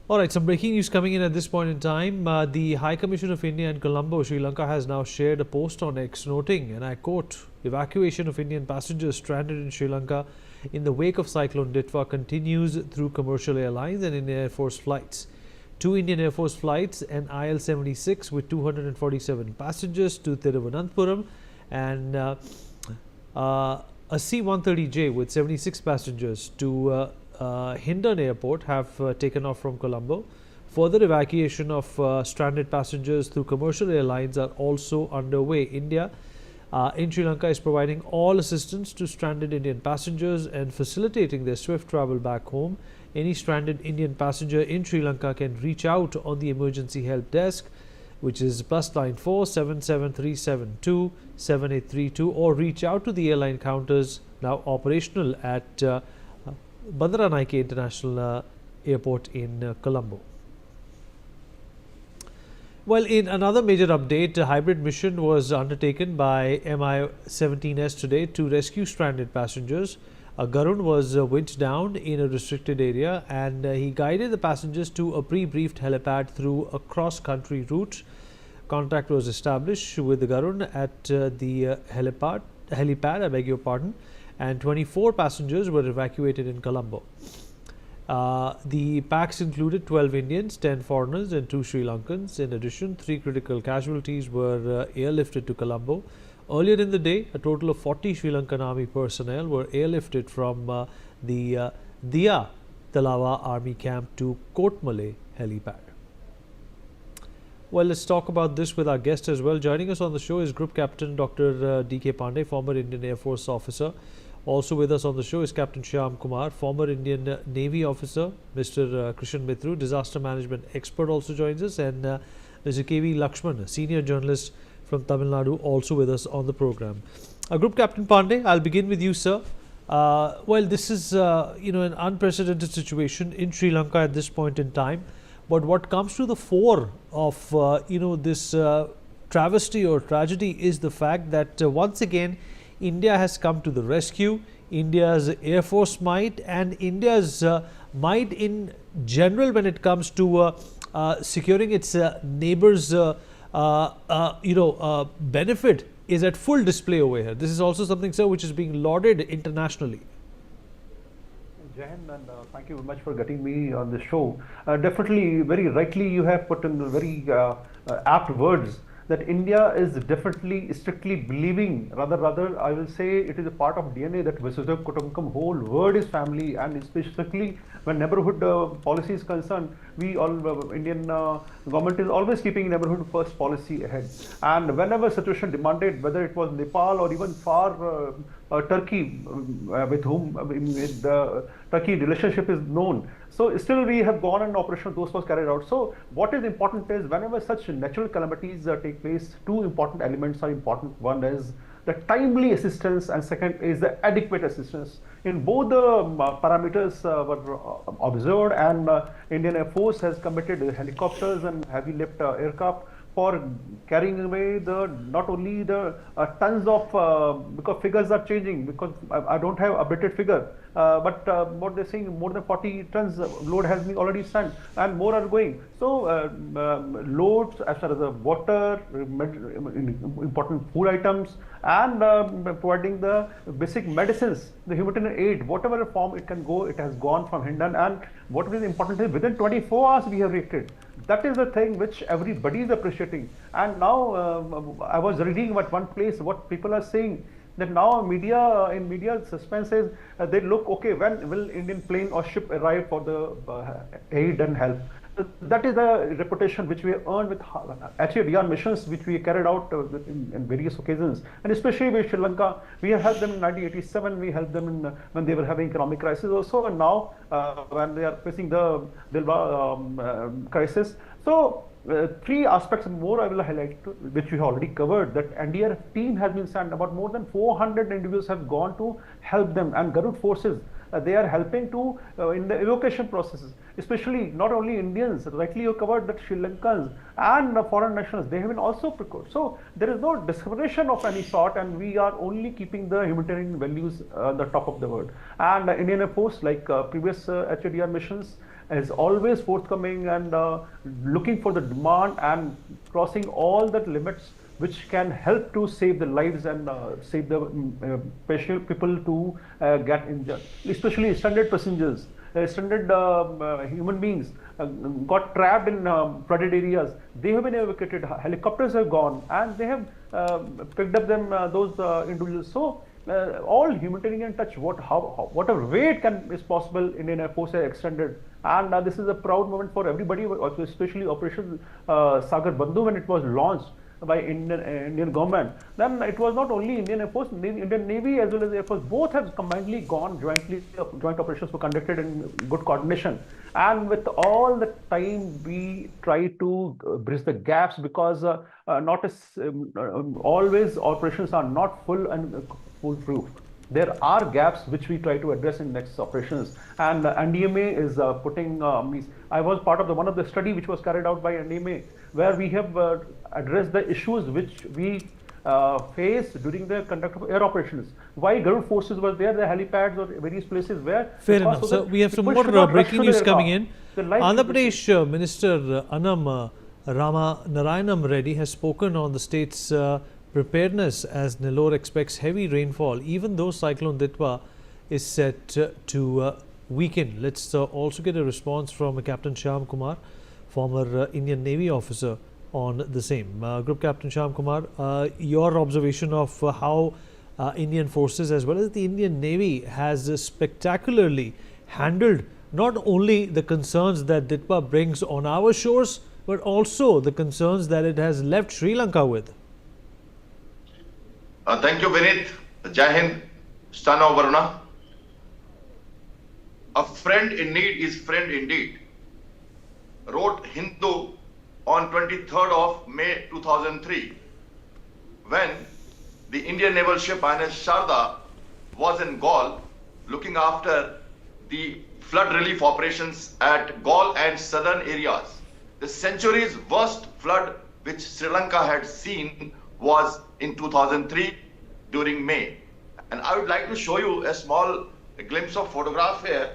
All right, some breaking news coming in at this point in time. The High Commission of India in Colombo, Sri Lanka has now shared a post on X noting, and I quote, evacuation of Indian passengers stranded in Sri Lanka in the wake of Cyclone Ditwah continues through commercial airlines and Indian Air Force flights. Two Indian Air Force flights, an IL-76 with 247 passengers to Thiruvananthapuram and a C-130J with 76 passengers to Hindon Airport have taken off from Colombo. Further evacuation of stranded passengers through commercial airlines are also underway. India in Sri Lanka is providing all assistance to stranded Indian passengers and facilitating their swift travel back home. Any stranded Indian passenger in Sri Lanka can reach out on the emergency help desk, which is +94 77372 7832, or reach out to the airline counters now operational at Bandaranaike International Airport in Colombo. Well, in another major update, a hybrid mission was undertaken by Mi-17S today to rescue stranded passengers. A Garun was winched down in a restricted area and he guided the passengers to a pre-briefed helipad through a cross-country route. Contact was established with the Garun at the helipad, I beg your pardon, and 24 passengers were evacuated in Colombo. The packs included 12 Indians, 10 foreigners and 2 Sri Lankans. In addition, 3 critical casualties were airlifted to Colombo. Earlier in the day, a total of 40 Sri Lankan Army personnel were airlifted from the Dia Talawa Army Camp to Kotmale helipad. Well, let's talk about this with our guest as well. Joining us on the show is Group Captain Dr. D.K. Pandey, former Indian Air Force officer. Also with us on the show is Captain Shyam Kumar, former Indian Navy officer. Mr. Krishan Mitru, disaster management expert, also joins us, and Mr. K.V. Lakshman, senior journalist from Tamil Nadu, also with us on the program. Group Captain Pandey, I'll begin with you, sir. Well, this is an unprecedented situation in Sri Lanka at this point in time. But what comes to the fore of this travesty or tragedy is the fact that once again India has come to the rescue. India's Air Force might and India's might in general when it comes to securing its neighbors' benefit is at full display over here. This is also something, sir, which is being lauded internationally. Jahan, and thank you very much for getting me on the show. Definitely, very rightly, you have put in very apt words that India is definitely strictly believing, rather I will say it is a part of DNA that Vasudhaiva Kutumbakam, whole world is family, and specifically when neighborhood policy is concerned, we all Indian government is always keeping neighborhood first policy ahead. And whenever situation demanded, whether it was Nepal or even far Turkey, with whom Turkey relationship is known. So still we have gone and operation those was carried out. So what is important is whenever such natural calamities take place, two important elements are important. One is the timely assistance and second is the adequate assistance. In both the parameters were observed, and Indian Air Force has committed helicopters and heavy lift aircraft for carrying away the not only the tons of because figures are changing, because I don't have updated figure, but what they're saying, more than 40 tons load has been already sent and more are going. So loads as far as the water, important food items, and providing the basic medicines, the humanitarian aid, whatever form it can go, it has gone from Hindon. And what is important is within 24 hours we have reacted. That is the thing which everybody is appreciating. And now I was reading at one place what people are saying, that now media suspense is they look, okay, when will Indian plane or ship arrive for the aid and help. That is the reputation which we have earned with HADR missions which we carried out in various occasions, and especially with Sri Lanka. We have helped them in 1987, we helped them in, when they were having economic crisis also, and now when they are facing the Dilba crisis. So three aspects more I will highlight, which we have already covered, that NDRF team has been sent, about more than 400 individuals have gone to help them, and Garud forces, they are helping to in the evacuation processes, especially not only Indians, rightly you covered that Sri Lankans and foreign nationals, they have been also procured. So there is no discrimination of any sort, and we are only keeping the humanitarian values the top of the world. And Indian Air Force, like previous HADR missions, is always forthcoming and looking for the demand and crossing all the limits which can help to save the lives and save the patient people to get injured, especially stranded passengers, stranded human beings got trapped in flooded areas. They have been evacuated. Helicopters have gone, and they have picked up them those individuals. So all humanitarian touch, whatever way it can is possible, Indian Force has extended, and this is a proud moment for everybody, also especially Operation Sagar Bandhu when it was launched by Indian government. Then it was not only Indian Air Force, the Indian Navy as well as Air Force, both have combinedly gone jointly. Joint operations were conducted in good coordination, and with all the time we try to bridge the gaps, because not as always operations are not full and foolproof. There are gaps which we try to address in next operations, and NDMA is putting. I was part of one of the study which was carried out by NDMA, where we have addressed the issues which we faced during the conduct of air operations. Why Garud forces were there, the helipads or various places where. Fair enough. So we have some more breaking news coming in. Andhra Pradesh Minister Annam Rama Narayanam Reddy has spoken on the state's preparedness as Nellore expects heavy rainfall, even though Cyclone Ditwah is set to weaken. Let's also get a response from Captain Shyam Kumar, former Indian Navy officer, on the same. Group Captain Shyam Kumar, your observation of how Indian forces as well as the Indian Navy has spectacularly handled not only the concerns that Ditwah brings on our shores, but also the concerns that it has left Sri Lanka with. Thank you, Vinit. Jai Hind, son of Varuna. A friend in need is friend indeed, wrote Hindu on 23rd of May 2003, when the Indian naval ship INS Sharda was in Gaul looking after the flood relief operations at Gaul and southern areas. The century's worst flood which Sri Lanka had seen was in 2003 during May. And I would like to show you a small glimpse of photograph here.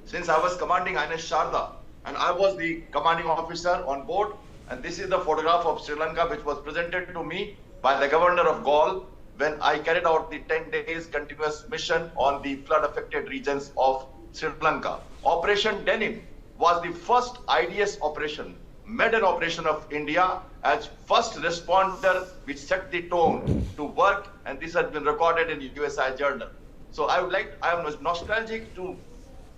Since I was commanding INS Sharda and I was the commanding officer on board, and this is the photograph of Sri Lanka which was presented to me by the governor of Gaul when I carried out the 10 days continuous mission on the flood affected regions of Sri Lanka. Operation Denim was the first IDS operation, maiden operation of India, as first responder which set the tone to work, and this has been recorded in the USI Journal. So I am nostalgic to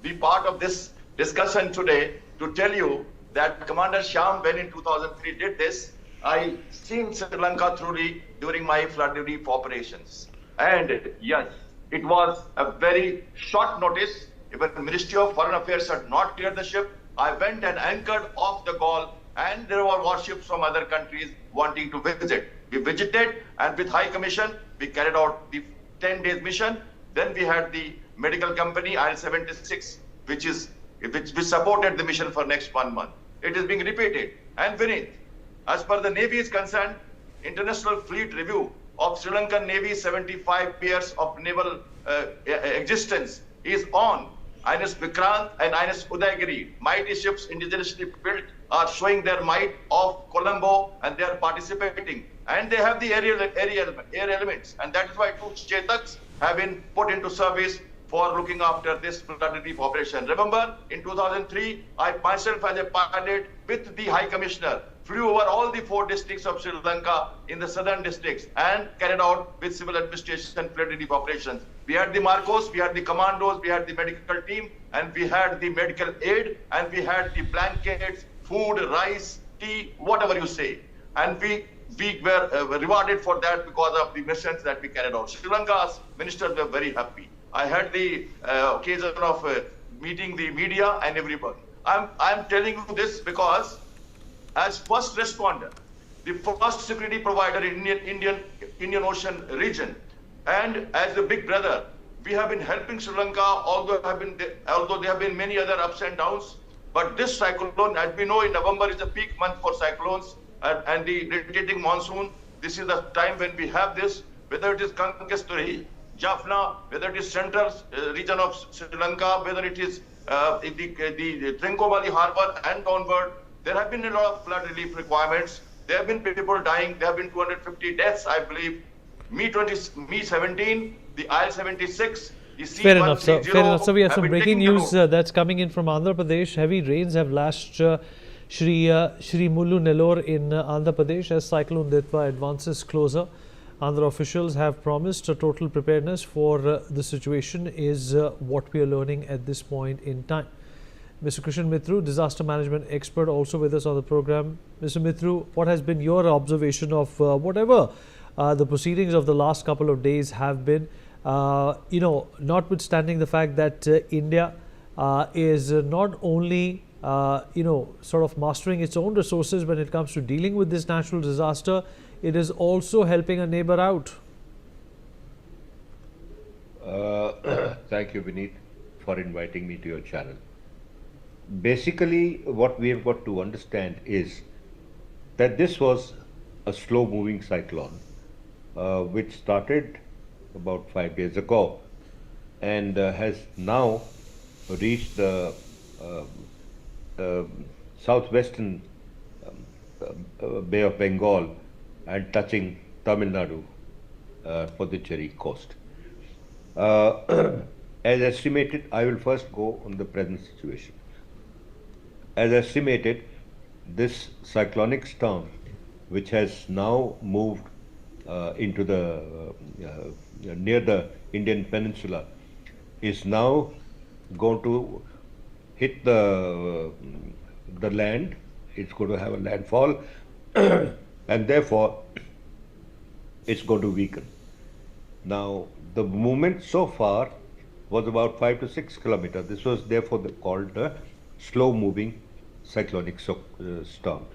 be part of this discussion today to tell you that Commander Shyam, when in 2003 did this, I seen Sri Lanka truly during my flood relief operations. And yes, it was a very short notice. Even the Ministry of Foreign Affairs had not cleared the ship, I went and anchored off the Gaul, and there were warships from other countries wanting to visit. We visited, and with High Commission, we carried out the 10 days mission. Then we had the medical company IL-76, which supported the mission for next 1 month. It is being repeated. And Vinit, as per the Navy is concerned, International Fleet Review of Sri Lankan Navy 75 years of naval existence is on. INS Vikrant and INS Udayagiri, mighty ships indigenously built, are showing their might of Colombo, and they are participating. And they have the air elements, and that is why 2 Chetaks have been put into service for looking after this flood relief operation. Remember, in 2003, I myself as a pilot with the High Commissioner flew over all the 4 districts of Sri Lanka in the southern districts and carried out with civil administration flood relief operations. We had the Marcos, we had the commandos, we had the medical team, and we had the medical aid, and we had the blankets, food, rice, tea, whatever you say. And we were rewarded for that because of the missions that we carried out. Sri Lanka's ministers were very happy. I had the occasion of meeting the media and everybody. I'm telling you this because as first responder, the first security provider in Indian Ocean region, and as the big brother, we have been helping Sri Lanka, although there have been many other ups and downs. But this cyclone, as we know, in November is a peak month for cyclones, and the rotating monsoon. This is the time when we have this, whether it is Kankasturi, Jaffna, whether it is central region of Sri Lanka, whether it is in the Trincomalee Harbour and downward, there have been a lot of flood relief requirements. There have been people dying. There have been 250 deaths, I believe. Me 17, the IL-76, the Fair enough, sir. C-130 Fair enough, sir. We have have some been breaking taking the news road. that's coming in from Andhra Pradesh. Heavy rains have lashed Shri Mullu Nellore in Andhra Pradesh as Cyclone Ditwah advances closer. Andhra officials have promised a total preparedness for the situation is what we are learning at this point in time. Mr. Krishan Mithru, disaster management expert, also with us on the program. Mr. Mithru, what has been your observation of whatever the proceedings of the last couple of days have been? Notwithstanding the fact that India is not only sort of mastering its own resources when it comes to dealing with this natural disaster, it is also helping a neighbor out. Thank you, Vineet, for inviting me to your channel. Basically, what we have got to understand is that this was a slow-moving cyclone, which started about 5 days ago and has now reached the southwestern Bay of Bengal and touching Tamil Nadu, Puducherry coast. As estimated, I will first go on the present situation. As estimated, this cyclonic storm, which has now moved into the near the Indian peninsula, is now going to hit the land. It's going to have a landfall, and therefore it's going to weaken. Now, the movement so far was about 5 to 6 kilometers. This was therefore called a slow-moving cyclonic storm.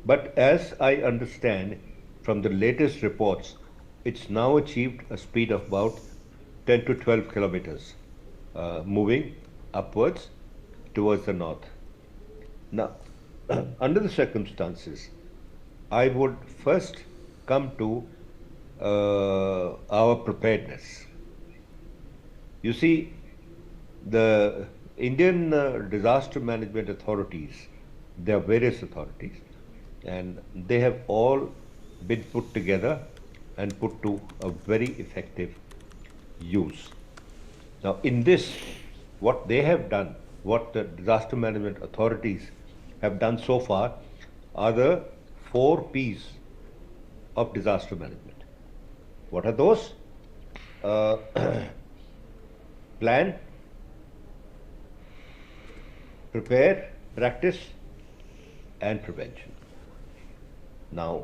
But as I understand from the latest reports, it's now achieved a speed of about 10 to 12 kilometers, moving upwards towards the north. Now, under the circumstances, I would first come to our preparedness. You see, the Indian disaster management authorities, there are various authorities, and they have all been put together and put to a very effective use. Now, in this, what they have done, what the disaster management authorities have done so far, are the 4 P's of disaster management. What are those? Plan, prepare, practice, and prevention. Now,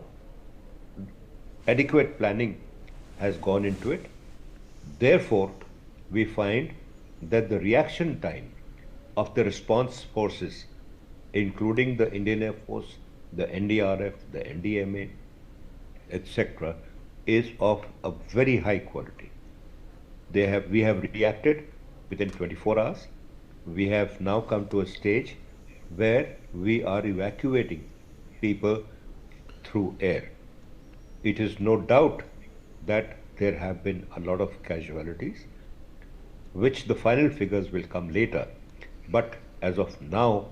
adequate planning has gone into it. Therefore, we find that the reaction time of the response forces, including the Indian Air Force, the NDRF, the NDMA, etc., is of a very high quality. We have reacted within 24 hours. We have now come to a stage where we are evacuating people through air. It is no doubt that there have been a lot of casualties, which the final figures will come later. But as of now,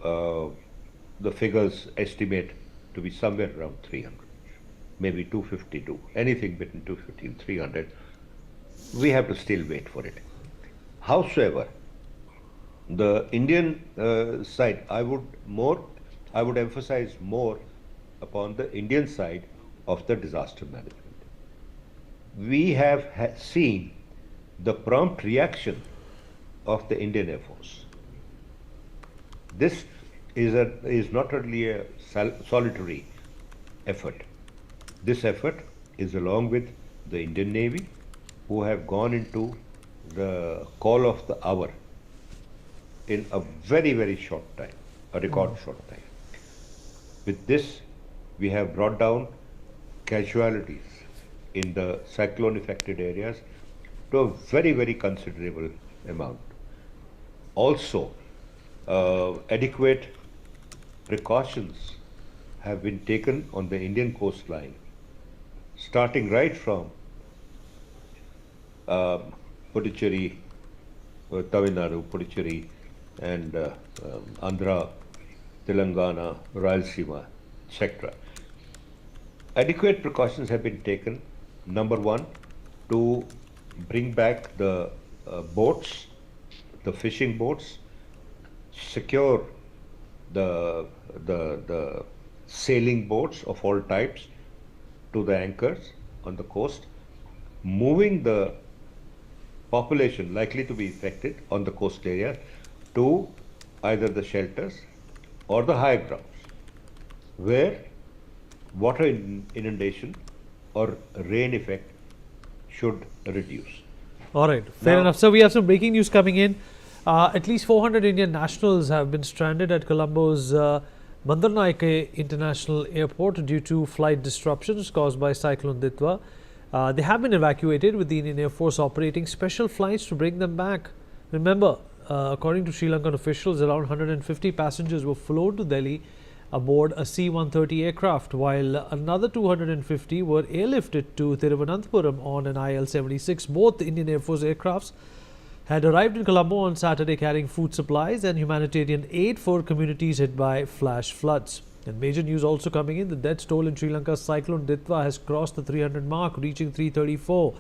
the figures estimate to be somewhere around 300, maybe 252, anything between 250 and 300. We have to still wait for it. Howsoever, the Indian side, I would emphasize more upon the Indian side of the disaster management. We have seen the prompt reaction of the Indian Air Force. This is not only a solitary effort. This effort is along with the Indian Navy, who have gone into the call of the hour in a very, very short time, a record short time. With this, we have brought down casualties in the cyclone affected areas to a very, very considerable amount. Also, adequate precautions have been taken on the Indian coastline, starting right from Puducherry, Tamil Nadu, Puducherry, and Andhra, Telangana, Rayalaseema, etc. Adequate precautions have been taken. Number one, to bring back the boats, the fishing boats, secure the sailing boats of all types to the anchors on the coast, moving the population likely to be affected on the coast area to either the shelters or the higher grounds, where water inundation or rain effect should reduce. All right, fair enough. So we have some breaking news coming in. At least 400 Indian nationals have been stranded at Colombo's Bandaranaike International Airport due to flight disruptions caused by Cyclone Ditwah. They have been evacuated, with the Indian Air Force operating special flights to bring them back. Remember, according to Sri Lankan officials, around 150 passengers were flown to Delhi aboard a C-130 aircraft, while another 250 were airlifted to Thiruvananthapuram on an IL-76. Both Indian Air Force aircrafts had arrived in Colombo on Saturday carrying food supplies and humanitarian aid for communities hit by flash floods. And major news also coming in: the death toll in Sri Lanka's Cyclone Ditwah has crossed the 300 mark, reaching 334.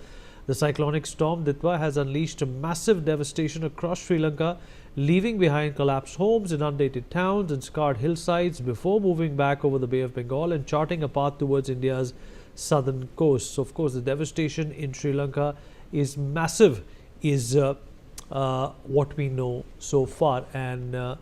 The cyclonic storm Ditwah has unleashed massive devastation across Sri Lanka, leaving behind collapsed homes, inundated towns and scarred hillsides before moving back over the Bay of Bengal and charting a path towards India's southern coast. So, of course, the devastation in Sri Lanka is massive, is what we know so far. And